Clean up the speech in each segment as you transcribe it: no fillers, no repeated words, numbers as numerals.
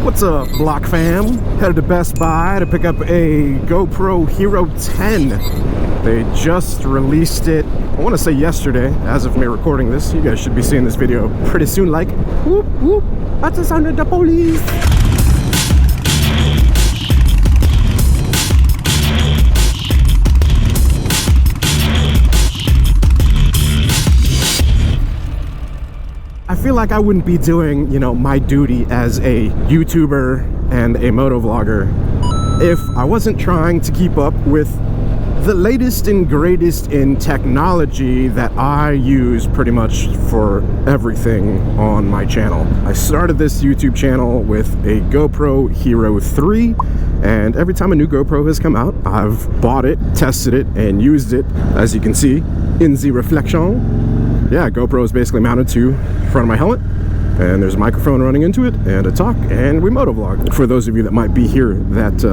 What's up, Block fam? Headed to Best Buy to pick up a GoPro Hero 10. They just released it, I want to say yesterday, as of me recording this. You guys should be seeing this video pretty soon, like, whoop, whoop, that's the sound of the police. I feel like I wouldn't be doing, you know, my duty as a YouTuber and a moto vlogger if I wasn't trying to keep up with the latest and greatest in technology that I use pretty much for everything on my channel. I started this YouTube channel with a GoPro Hero 3, and every time a new GoPro has come out, I've bought it, tested it, and used it, as you can see in the reflection. Yeah, GoPro is basically mounted to the front of my helmet, and there's a microphone running into it, and a talk, and we motovlog. For those of you that might be here that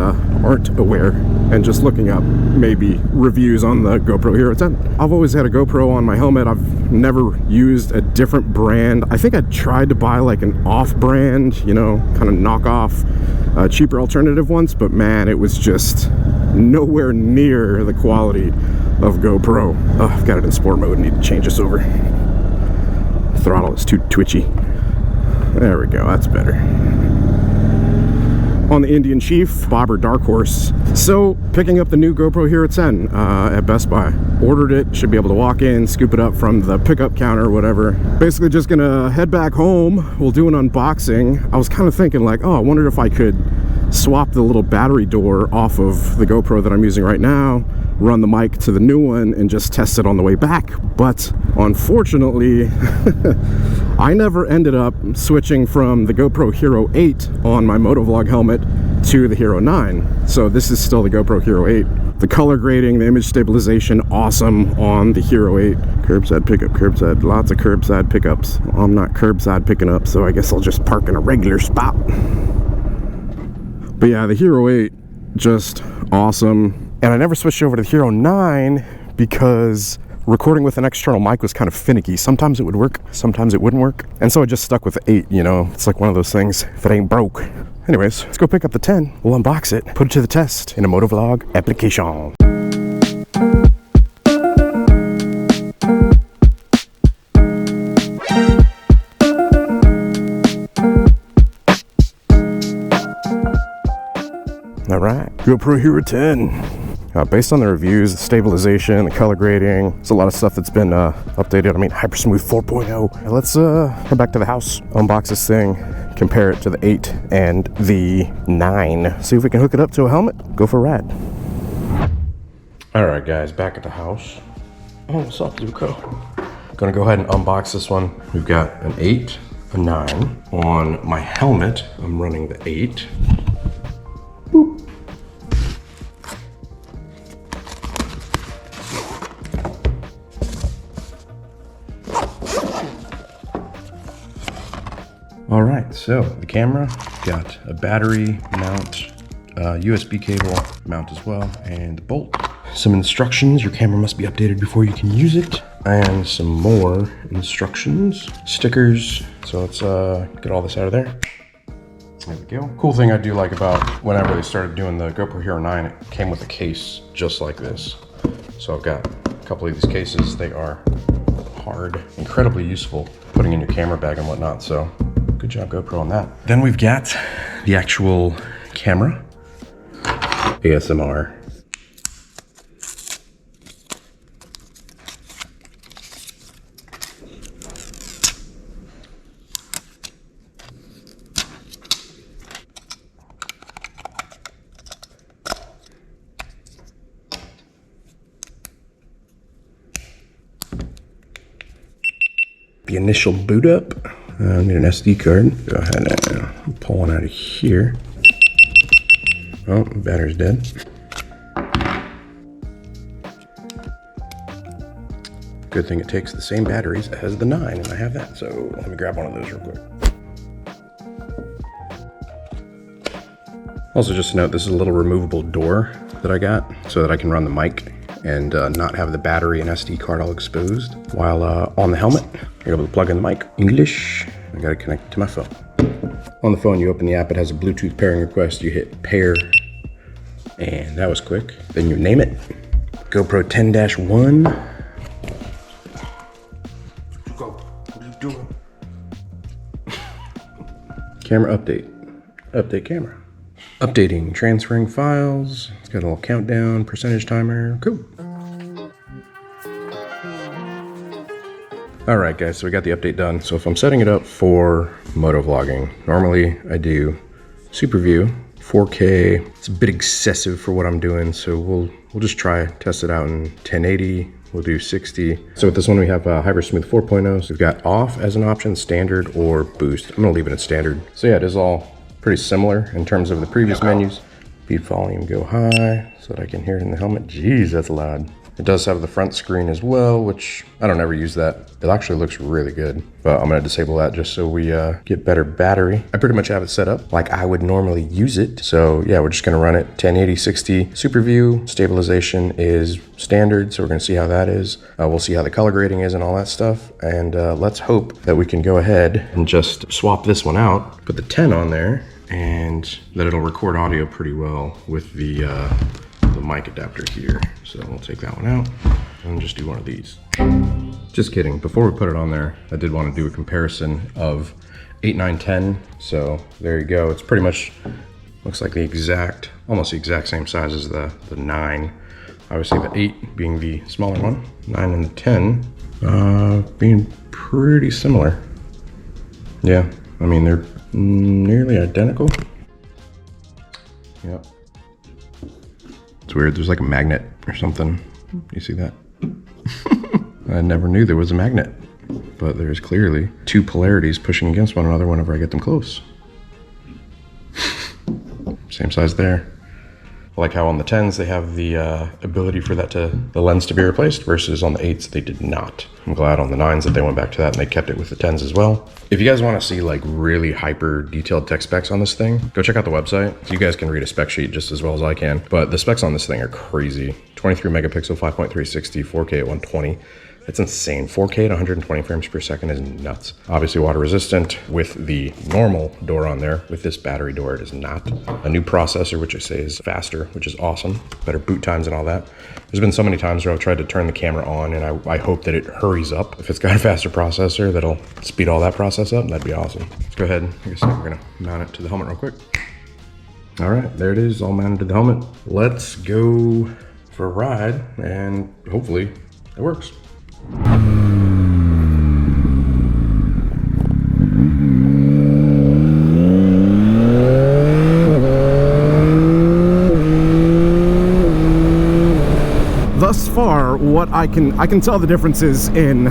aren't aware and just looking up maybe reviews on the GoPro Hero 10. I've always had a GoPro on my helmet. I've never used a different brand. I think I tried to buy like an off-brand, you know, kind of knockoff, cheaper alternative once, but man, it was just nowhere near the quality of GoPro. Oh, I've got it in sport mode. Need to change this over. Throttle is too twitchy. There we go, that's better. On the Indian Chief, Bobber Dark Horse. So, picking up the new GoPro Hero 10 at Best Buy. Ordered it, should be able to walk in, scoop it up from the pickup counter or whatever. Basically just gonna head back home. We'll do an unboxing. I was kind of thinking like, oh, I wondered if I could swap the little battery door off of the GoPro that I'm using right now, run the mic to the new one, and just test it on the way back. But unfortunately, I never ended up switching from the GoPro Hero 8 on my motovlog helmet to the Hero 9. So this is still the GoPro Hero 8. The color grading, the image stabilization, awesome on the Hero 8. Curbside pickup, curbside, lots of curbside pickups. I'm not curbside picking up, so I guess I'll just park in a regular spot. But yeah, the Hero 8, just awesome. And I never switched over to the Hero 9 because recording with an external mic was kind of finicky. Sometimes it would work, sometimes it wouldn't work. And so I just stuck with the 8, you know. It's like one of those things, if it ain't broke. Anyways, let's go pick up the 10. We'll unbox it, put it to the test in a motovlog application. All right, GoPro Hero 10. Based on the reviews, the stabilization, the color grading, there's a lot of stuff that's been updated. I mean, Hypersmooth 4.0. Let's head back to the house, unbox this thing, compare it to the 8 and the 9. See if we can hook it up to a helmet, go for a ride. All right, guys, back at the house. Oh, what's up, Zuko? Gonna go ahead and unbox this one. We've got an 8, a 9. On my helmet, I'm running the 8. Boop. All right, so the camera, got a battery mount, USB cable mount as well, and the bolt. Some instructions, your camera must be updated before you can use it, and some more instructions, stickers. So let's get all this out of there. There we go. Cool thing I do like about whenever they started doing the GoPro Hero 9, it came with a case just like this. So I've got a couple of these cases. They are hard, incredibly useful, putting in your camera bag and whatnot. So good job, GoPro, on that. Then we've got the actual camera, ASMR. The initial boot up. I need an SD card. Go ahead and pull one out of here. Oh, the battery's dead. Good thing it takes the same batteries as the 9, and I have that. So let me grab one of those real quick. Also, just to note, this is a little removable door that I got so that I can run the mic and not have the battery and SD card all exposed. While on the helmet, you're able to plug in the mic. English, I gotta connect it to my phone. On the phone, you open the app, it has a Bluetooth pairing request, you hit pair, and that was quick. Then you name it, GoPro 10-1. What are you doing? Camera update camera. Updating, transferring files. It's got a little countdown, percentage timer, cool. All right guys, so we got the update done. So if I'm setting it up for moto vlogging, normally I do super view, 4K. It's a bit excessive for what I'm doing, so we'll just test it out in 1080. We'll do 60. So with this one, we have Hyper Smooth 4.0. So we've got off as an option, standard or boost. I'm gonna leave it at standard. So yeah, it is all pretty similar in terms of the previous menus. Beat volume, go high so that I can hear it in the helmet. Jeez, that's loud. It does have the front screen as well, which I don't ever use that. It actually looks really good, but I'm gonna disable that just so we get better battery. I pretty much have it set up like I would normally use it. So yeah, we're just gonna run it 1080, 60, super view. Stabilization is standard, so we're gonna see how that is. We'll see how the color grading is and all that stuff. And let's hope that we can go ahead and just swap this one out, put the 10 on there, and that it'll record audio pretty well with the mic adapter here. So we'll take that one out and just do one of these. Just kidding. Before we put it on there, I did want to do a comparison of 8, 9, 10. So there you go. It's pretty much looks like almost the exact same size as the 9. Obviously the 8 being the smaller one, 9 and the 10 being pretty similar. Yeah, I mean, they're nearly identical. Yep. It's weird, there's like a magnet or something. You see that? I never knew there was a magnet, but there's clearly two polarities pushing against one another whenever I get them close. Same size there. I like how on the 10s they have the ability for the lens to be replaced, versus on the 8s they did not. I'm glad on the 9s that they went back to that and they kept it with the 10s as well. If you guys want to see like really hyper detailed tech specs on this thing, go check out the website. You guys can read a spec sheet just as well as I can, but the specs on this thing are crazy. 23 megapixel, 5.3 60, 4K at 120. It's insane. 4K at 120 frames per second is nuts. Obviously water resistant with the normal door on there. With this battery door, it is not. A new processor, which I say is faster, which is awesome. Better boot times and all that. There's been so many times where I've tried to turn the camera on and I hope that it hurries up. If it's got a faster processor, that'll speed all that process up. That'd be awesome. Let's go ahead. Like I said, we're gonna mount it to the helmet real quick. All right, there it is, all mounted to the helmet. Let's go for a ride and hopefully it works. Thus far, what I can tell the differences in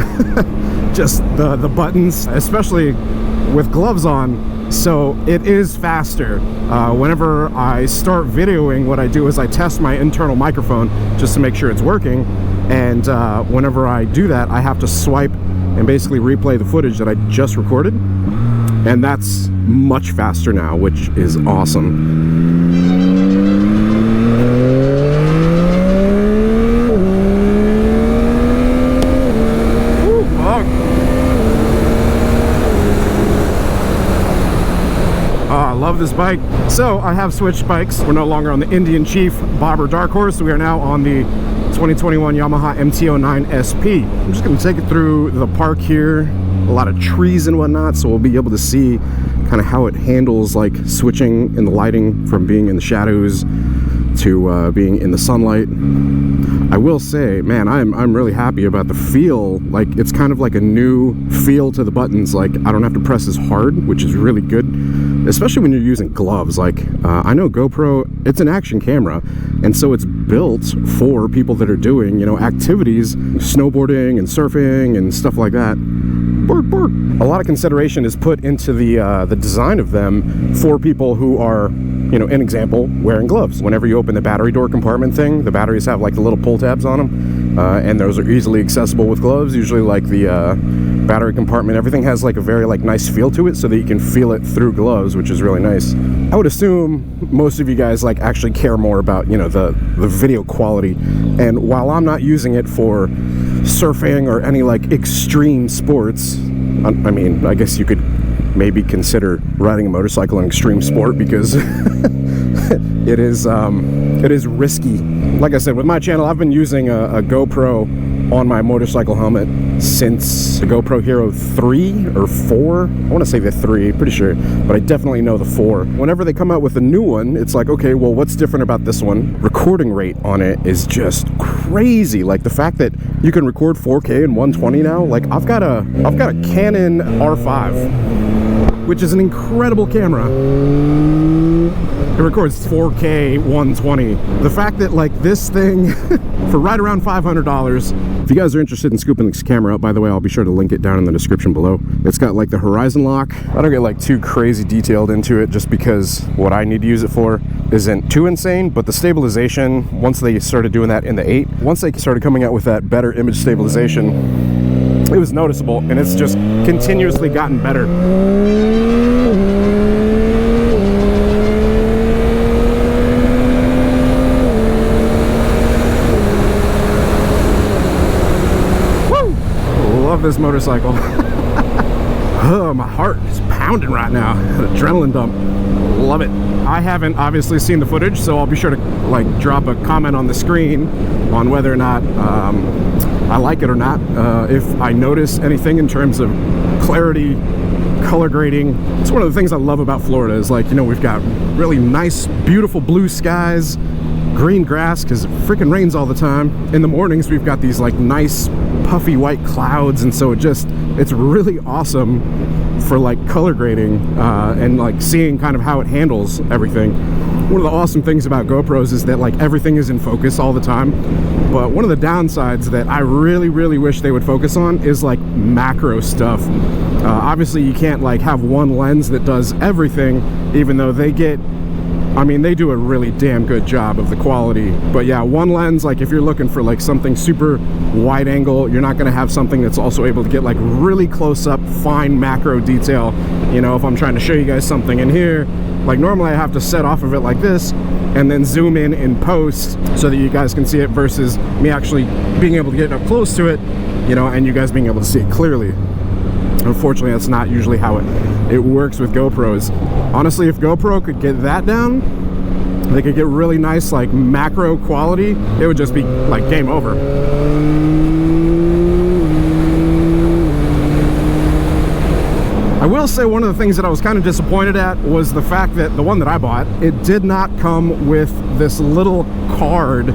just the buttons, especially with gloves on. So it is faster. Whenever I start videoing, what I do is I test my internal microphone just to make sure it's working. And whenever I do that, I have to swipe and basically replay the footage that I just recorded. And that's much faster now, which is awesome. Love this bike. So I have switched bikes. We're no longer on the Indian Chief Bobber Dark Horse. We are now on the 2021 Yamaha MT-09 SP. I'm just going to take it through the park here. A lot of trees and whatnot, so we'll be able to see kind of how it handles like switching in the lighting from being in the shadows to being in the sunlight. I will say, man, I'm really happy about the feel. Like, it's kind of like a new feel to the buttons. Like, I don't have to press as hard, which is really good, especially when you're using gloves. Like, I know GoPro, it's an action camera, and so it's built for people that are doing, you know, activities, snowboarding and surfing and stuff like that. A lot of consideration is put into the design of them for people who are, you know, an example, wearing gloves. Whenever you open the battery door compartment thing, the batteries have like the little pull tabs on them, and those are easily accessible with gloves. Usually like the battery compartment, everything has like a very like nice feel to it so that you can feel it through gloves, which is really nice. I would assume most of you guys like actually care more about, you know, the video quality. And while I'm not using it for surfing or any like extreme sports, I mean, I guess you could maybe consider riding a motorcycle in extreme sport, because it is risky. Like I said, with my channel, I've been using a GoPro on my motorcycle helmet since the GoPro Hero 3 or 4. I want to say the 3, pretty sure, but I definitely know the 4. Whenever they come out with a new one, it's like, okay, well, what's different about this one? Recording rate on it is just crazy. Like the fact that you can record 4K and 120 now. Like I've got a Canon R5, which is an incredible camera. It records 4K 120. The fact that like this thing for right around $500. If you guys are interested in scooping this camera up, by the way, I'll be sure to link it down in the description below. It's got like the horizon lock. I don't get like too crazy detailed into it just because what I need to use it for isn't too insane, but the stabilization, once they started doing that in the 8, once they started coming out with that better image stabilization, it was noticeable, and it's just continuously gotten better. Love this motorcycle. Oh, my heart is pounding right now. An adrenaline dump. Love it. I haven't obviously seen the footage, so I'll be sure to like drop a comment on the screen on whether or not I like it or not. If I notice anything in terms of clarity, color grading. It's one of the things I love about Florida is, like, you know, we've got really nice, beautiful blue skies, green grass, because it freaking rains all the time. In the mornings, we've got these like nice puffy white clouds, and so it's really awesome for like color grading and like seeing kind of how it handles everything. One of the awesome things about GoPros is that like everything is in focus all the time, but one of the downsides that I really wish they would focus on is like macro stuff. Obviously you can't like have one lens that does everything, even though they do a really damn good job of the quality. But yeah, one lens, like if you're looking for like something super wide angle, you're not gonna have something that's also able to get like really close up, fine macro detail. You know, if I'm trying to show you guys something in here, like normally I have to set off of it like this and then zoom in post so that you guys can see it, versus me actually being able to get up close to it, you know, and you guys being able to see it clearly. Unfortunately, that's not usually how it works with GoPros. Honestly, if GoPro could get that down, they could get really nice like macro quality, it would just be like game over. I will say one of the things that I was kind of disappointed at was the fact that the one that I bought, it did not come with this little card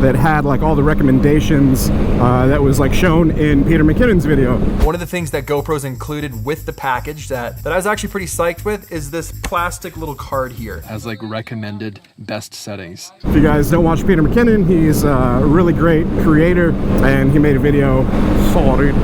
that had like all the recommendations that was like shown in Peter McKinnon's video. One of the things that GoPro's included with the package that I was actually pretty psyched with is this plastic little card here. Has like recommended best settings. If you guys don't watch Peter McKinnon, he's a really great creator, and he made a video, dude,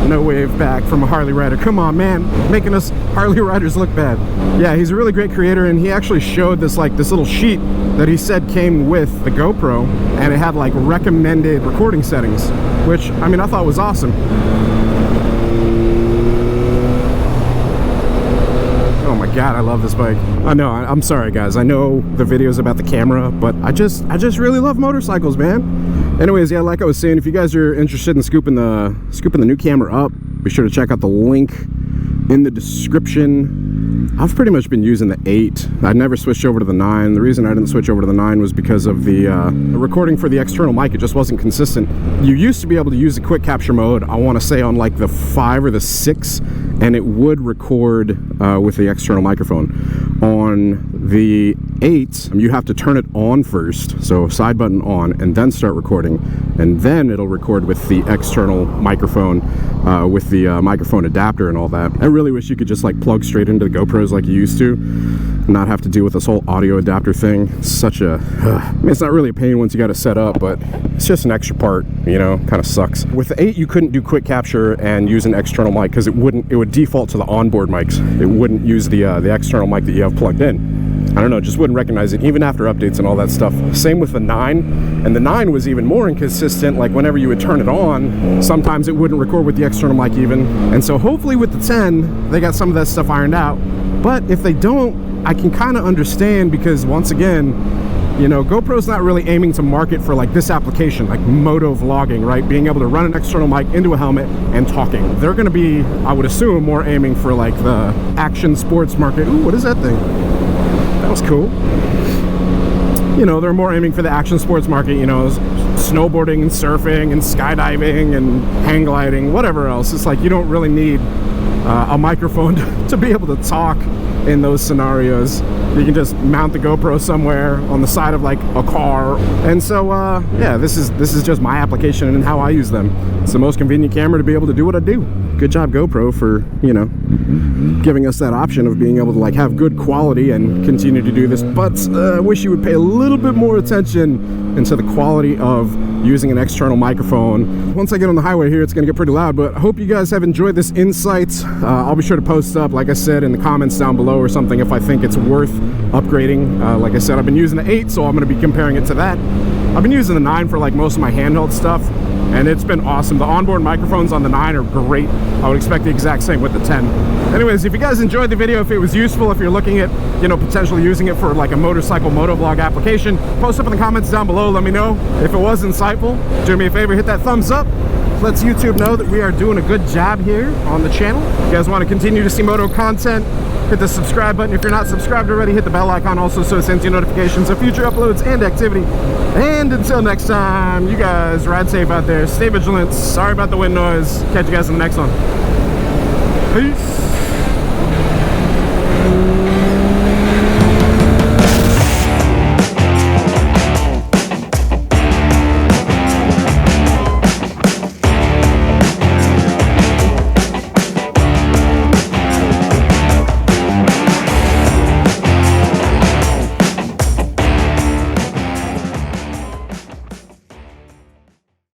no wave back from a Harley rider. Come on, man, making us Harley riders look bad. Yeah, he's a really great creator, and he actually showed this like this little sheet that he said came with the GoPro, and it had like recommended recording settings, which I mean I thought was awesome. Oh my god, I love this bike. I know, I'm sorry guys, I know the video's about the camera, but I just really love motorcycles, man. Anyways, yeah, like I was saying, if you guys are interested in scooping the new camera up, be sure to check out the link in the description. I've pretty much been using the 8. I never switched over to the 9. The reason I didn't switch over to the 9 was because of the recording for the external mic. It just wasn't consistent. You used to be able to use the quick capture mode, I want to say on like the 5 or the 6, and it would record with the external microphone. On the 8, you have to turn it on first, so side button on, and then start recording, and then it'll record with the external microphone with the microphone adapter and all that. I really wish you could just like plug straight into the GoPros like you used to, not have to deal with this whole audio adapter thing. It's such a I mean, it's not really a pain once you got it set up, but it's just an extra part, you know, kind of sucks. With the 8, you couldn't do quick capture and use an external mic because it would default to the onboard mics. It wouldn't use the external mic that you have plugged in. I don't know, just wouldn't recognize it even after updates and all that stuff. Same with the 9, and the 9 was even more inconsistent. Like whenever you would turn it on, sometimes it wouldn't record with the external mic even. And so hopefully with the 10, they got some of that stuff ironed out. But if they don't, I can kind of understand, because once again, You know, GoPro's not really aiming to market for like this application, like moto vlogging, right? Being able to run an external mic into a helmet and talking. They're gonna be, I would assume, more aiming for like the action sports market. Ooh, what is that thing? That was cool. You know, they're more aiming for the action sports market, you know, snowboarding and surfing and skydiving and hang gliding, whatever else. It's like you don't really need a microphone to be able to talk in those scenarios. You can just mount the GoPro somewhere on the side of like a car. And so yeah, this is just my application and how I use them. It's the most convenient camera to be able to do what I do. Good job, GoPro, for, you know, giving us that option of being able to like have good quality and continue to do this. But I wish you would pay a little bit more attention into the quality of using an external microphone. Once I get on the highway here, it's gonna get pretty loud, but I hope you guys have enjoyed this insight. I'll be sure to post up, like I said, in the comments down below or something if I think it's worth upgrading. Like I said, I've been using the 8, so I'm gonna be comparing it to that. I've been using the 9 for like most of my handheld stuff, and it's been awesome. The onboard microphones on the 9 are great. I would expect the exact same with the 10. Anyways, if you guys enjoyed the video, if it was useful, if you're looking at, you know, potentially using it for like a motorcycle motovlog application, post up in the comments down below, let me know. If it was insightful, do me a favor, hit that thumbs up. Lets YouTube know that we are doing a good job here on the channel. If you guys want to continue to see moto content, hit the subscribe button. If you're not subscribed already, hit the bell icon also so it sends you notifications of future uploads and activity. And until next time, you guys ride safe out there, stay vigilant. Sorry about the wind noise. Catch you guys in the next one. Peace.